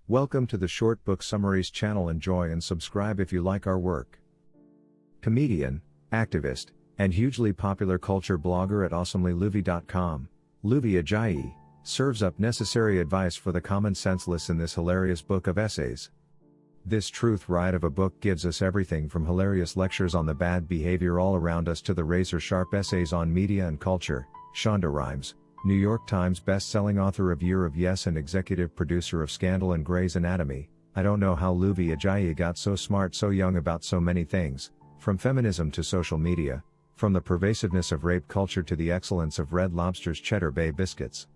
Welcome to the Short Book Summaries channel. Enjoy and subscribe if you like our work. Comedian, activist, and hugely popular culture blogger at awesomelyluvvie.com, Luvvie Ajayi, serves up necessary advice for the common senseless in this hilarious book of essays. This truth ride of a book gives us everything from hilarious lectures on the bad behavior all around us to the razor-sharp essays on media and culture. Shonda Rhimes, New York Times best-selling author of Year of Yes and executive producer of Scandal and Grey's Anatomy. I don't know how Luvvie Ajayi got so smart so young about so many things, from feminism to social media, from the pervasiveness of rape culture to the excellence of Red Lobster's Cheddar Bay biscuits.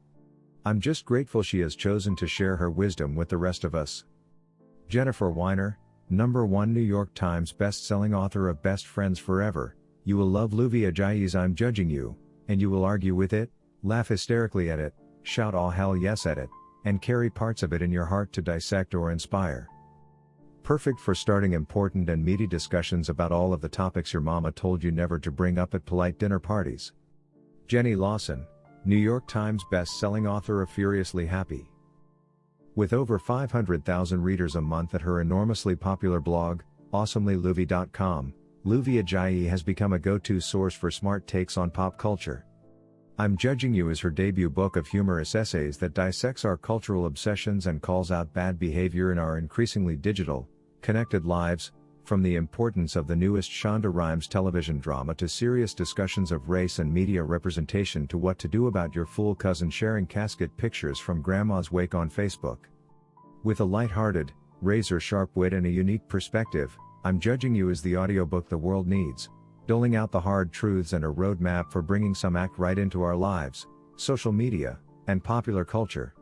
I'm just grateful she has chosen to share her wisdom with the rest of us. Jennifer Weiner, #1 New York Times best-selling author of Best Friends Forever. You will love Luvvie Ajayi's I'm Judging You, and you will argue with it, laugh hysterically at it, shout all hell yes at it, and carry parts of it in your heart to dissect or inspire. Perfect for starting important and meaty discussions about all of the topics your mama told you never to bring up at polite dinner parties. Jenny Lawson, New York Times best-selling author of Furiously Happy. With over 500,000 readers a month at her enormously popular blog, awesomelyluvvie.com, Luvvie Ajayi has become a go-to source for smart takes on pop culture. I'm Judging You is her debut book of humorous essays that dissects our cultural obsessions and calls out bad behavior in our increasingly digital, connected lives, from the importance of the newest Shonda Rhimes television drama to serious discussions of race and media representation to what to do about your fool cousin sharing casket pictures from grandma's wake on Facebook. With a light-hearted, razor-sharp wit and a unique perspective, I'm Judging You is the audiobook the world needs, doling out the hard truths and a roadmap for bringing some act right into our lives, social media, and popular culture.